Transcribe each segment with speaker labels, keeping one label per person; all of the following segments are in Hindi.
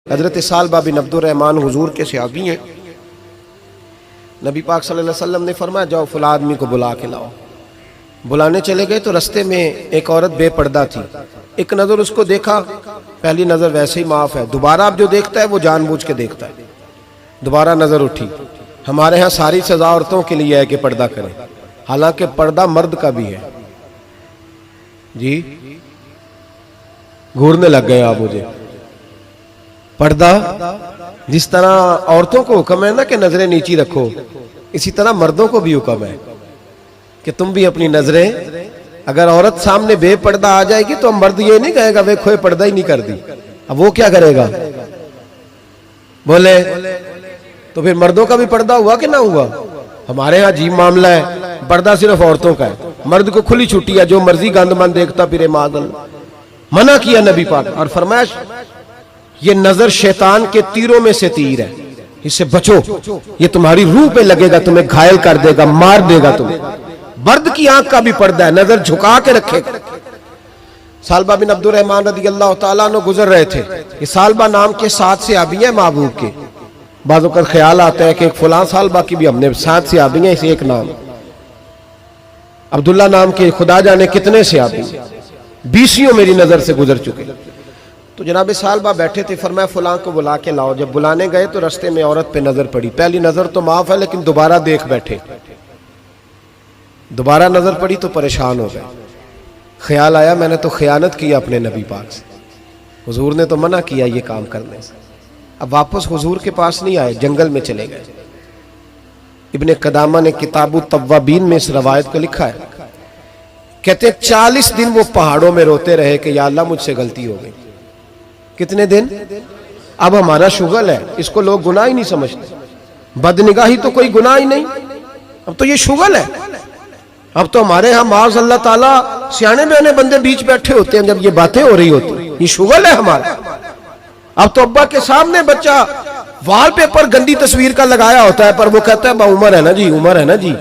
Speaker 1: हजरत सालबा बिन अब्दुर्रहमान हुजूर के सहाबी हैं। नबी पाक सल्लल्लाहु अलैहि वसल्लम ने फरमाया जाओ फला आदमी को बुला के लाओ। बुलाने चले गए तो रास्ते में एक औरत बेपर्दा थी। एक नज़र उसको देखा, पहली नज़र वैसे ही माफ़ है, दोबारा अब जो देखता है वो जानबूझ के देखता है। दोबारा नज़र उठी। हमारे यहाँ सारी सज़ा औरतों के लिए है कि पर्दा करें, हालांकि पर्दा मर्द का भी है। जी घूरने लग गए आप मुझे। पर्दा जिस तरह औरतों को हुक्म है ना कि नजरें नीची रखो, इसी तरह मर्दों को भी हुक्म है कि तुम भी अपनी नजरें, अगर औरत सामने बेपर्दा आ जाएगी तो मर्द ये नहीं कहेगा वे खोए पर्दा ही नहीं कर दी, अब वो क्या करेगा? बोले तो फिर मर्दों का भी पर्दा हुआ कि ना हुआ? हमारे यहाँ अजीब मामला है, पर्दा सिर्फ औरतों का है, मर्द को खुली छुट्टी है, जो मर्जी गंदमंद देखता फिरे मादल। मना किया नबी पाक और फरमाया ये नजर शैतान के तीरों में से तीर है, इससे बचो, ये तुम्हारी रूह पे लगेगा, तुम्हें घायल कर देगा, मार देगा तुम्हें। मर्द की आंख का भी पर्दा है, नजर झुका के रखेगा। सालबा बिन अब्दुर्रहमान रज़ियल्लाहु ताला अन्हु गुजर रहे थे। ये सालबा नाम के 7 सहाबी हैं महबूब के। बाज़ों का ख्याल आता है कि एक फलां सालबा की भी हमने 7 सहाबी हैं, इसे एक नाम अब्दुल्ला नाम के खुदा जाने कितने सहाबी, 20 मेरी नजर से गुजर चुके। तो जनाब सालबा बैठे थे, फरमाया फलां को बुला के लाओ। जब बुलाने गए तो रास्ते में औरत पे नजर पड़ी। पहली नजर तो माफ है, लेकिन दोबारा देख बैठे। दोबारा नजर पड़ी तो परेशान हो गए। ख्याल आया मैंने तो खयानत की अपने नबी पाक से, हुजूर ने तो मना किया ये काम करने से। अब वापस हुजूर के पास नहीं आए, जंगल में चले गए। इब्ने कदामा ने किताबु तव्वाबीन में इस रवायत को लिखा है, कहते 40 दिन वो पहाड़ों में रोते रहे कि या अल्लाह मुझसे गलती हो गई। कितने दिन? अब हमारा शुगल है, इसको लोग गुनाह ही नहीं समझते। बदनिगाही तो कोई गुनाह ही नहीं, अब तो ये शुगल है। अब तो हमारे यहाँ माज़ अल्लाह ताला सियाने बयाने बंदे बीच बैठे होते हैं, जब ये बातें हो रही होती, ये शुगल है हमारा। अब तो अब्बा के सामने बच्चा वॉलपेपर गंदी तस्वीर का लगाया होता है, पर वो कहता है उम्र है ना जी, उम्र है ना जी,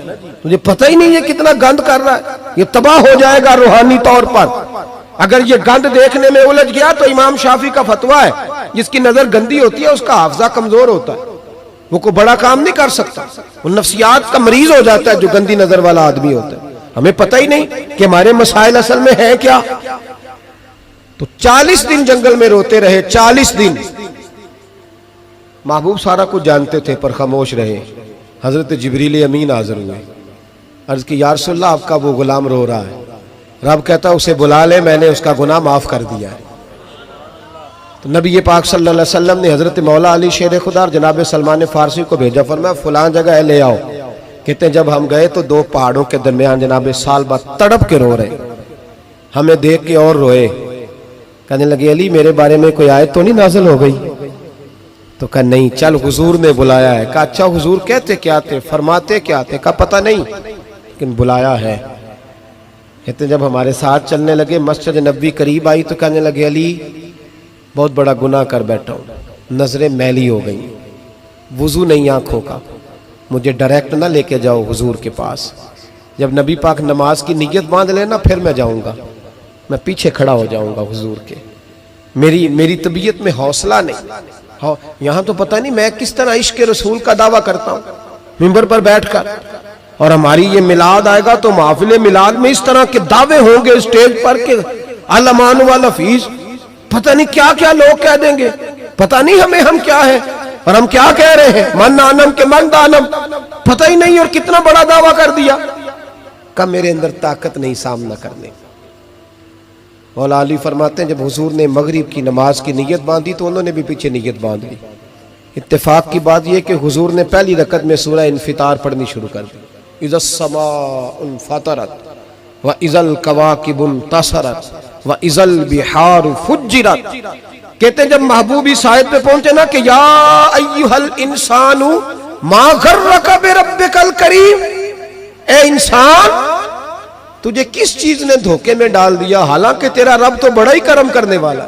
Speaker 1: मुझे पता ही नहीं है कितना गंद कर रहा है, ये तबाह हो जाएगा रूहानी तौर पर। अगर ये गंद देखने में उलझ गया तो इमाम शाफी का फतवा है, जिसकी नजर गंदी होती है उसका हाफजा कमजोर होता है, वो कोई बड़ा काम नहीं कर सकता, वो नफ्सियात का मरीज हो जाता है जो गंदी नजर वाला आदमी होता है। हमें पता ही नहीं कि हमारे मसाइल असल में है क्या। तो 40 दिन जंगल में रोते रहे, 40 दिन। महबूब सारा कुछ जानते थे पर खामोश रहे। हजरत जिब्रील अमीन हाजिर हुए, अर्ज की या रसूल अल्लाह आपका वो गुलाम रो रहा है। रब कहता उसे बुला ले, मैंने उसका गुनाह माफ कर दिया है। तो नबी पाक सल्लल्लाहु अलैहि वसल्लम ने हजरत मौला अली शेर खुदा और जनाब सलमान फारसी को भेजा, फरमाया फलां जगह ले आओ। कहते हैं जब हम गए तो 2 पहाड़ों के दरमियान जनाब सालबा तड़प के रो रहे, हमें देख के और रोए। कहने लगे अली मेरे बारे में कोई आयत तो नहीं नाज़िल हो गई? तो कहा नहीं, चल हुजूर ने बुलाया है। कहा अच्छा हुजूर कहते क्या थे, फरमाते क्या थे? कहा पता नहीं, लेकिन बुलाया है। कहते जब हमारे साथ चलने लगे, मस्जिद नबवी करीब आई तो कहने लगे अली बहुत बड़ा गुनाह कर बैठा हूँ, नजरें मैली हो गई, वुजू नहीं आंखों का, मुझे डायरेक्ट ना लेके जाओ हुजूर के पास। जब नबी पाक नमाज की नीयत बांध लेना फिर मैं जाऊंगा, मैं पीछे खड़ा हो जाऊंगा हुजूर के। मेरी तबीयत में हौसला नहीं। यहाँ तो पता नहीं मैं किस तरह इश्क रसूल का दावा करता हूँ मिंबर पर बैठकर, और हमारी ये मिलाद आएगा तो महफिल मिलाद में इस तरह के दावे होंगे स्टेज पर के अलमान वाला फीस, पता नहीं क्या क्या लोग कह देंगे, पता नहीं हमें हम क्या है और हम क्या कह रहे हैं, मन आनम के मन दानम, पता ही नहीं, और कितना बड़ा दावा कर दिया। कब मेरे अंदर ताकत नहीं सामना करने। मौला अली फरमाते हैं जब हुजूर ने मगरिब की नमाज की नीयत बांधी तो उन्होंने भी पीछे नीयत बांध ली। इत्तेफाक की बात यह कि हुजूर ने पहली रकत में सूरह इन्फितार पढ़नी शुरू कर दी, इज़स समाउन फतरत व इज़ल कवाकिबुन तसरत व इज़ल बिहार फुज्जिरत। कहते जब महबूब इस आयत पे पहुंचे ना कि या अय्युहल इंसानु मा गर्रका बिरब्बिकल करीम, ए इंसान तुझे किस चीज ने धोखे में डाल दिया, हालांकि तेरा रब तो बड़ा ही करम करने वाला,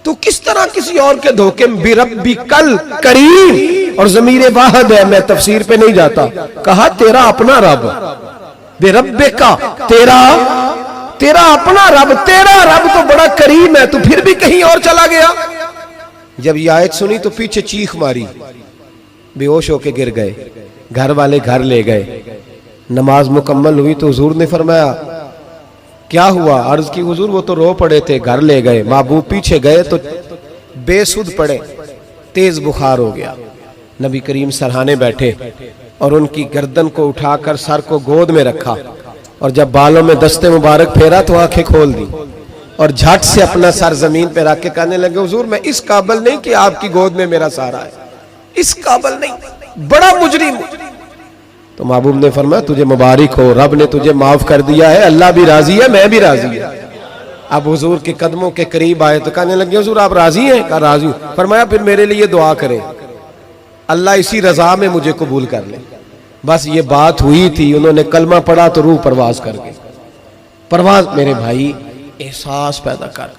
Speaker 1: तू किस तरह किसी और के धोखे में। बिरब्बिकल करीम, और ज़मीर वाहिद है, मैं तफसीर पे नहीं जाता, कहा तेरा अपना रब, बिरब्बिका तेरा अपना रब, तेरा रब तो बड़ा करीम है, तू फिर भी कहीं और चला गया। जब ये आयत सुनी तो पीछे चीख मारी, बेहोश होके गिर गए। घर वाले घर ले गए। नमाज मुकम्मल हुई तो हुजूर ने फरमाया क्या हुआ? अर्ज की हुजूर वो तो रो पड़े थे, घर ले गए। महबूब पीछे गए तो बेसुध पड़े, तेज बुखार हो गया। नबी करीम सरहाने बैठे और उनकी गर्दन को उठाकर सर को गोद में रखा और जब बालों में दस्ते मुबारक फेरा तो आंखें खोल दी और झट से अपना सर जमीन पे रख के कहने लगे हुजूर मैं इस काबिल नहीं कि आपकी गोद में मेरा सहारा है, इस काबिल नहीं, बड़ा मुजरिम। तो महबूब ने फरमाया तुझे मुबारक हो, रब ने तुझे माफ कर दिया है, अल्लाह भी राजी है, मैं भी राजी है। अब हुजूर के कदमों के करीब आए तो कहने लगे हुजूर आप राजी हैं? कहा राजी हूं। फरमाया फिर मेरे लिए दुआ करें, अल्लाह इसी रजा में मुझे कबूल कर ले। बस ये बात हुई थी, उन्होंने कलमा पढ़ा तो रूह परवाज कर गई। परवाज मेरे भाई एहसास पैदा कर,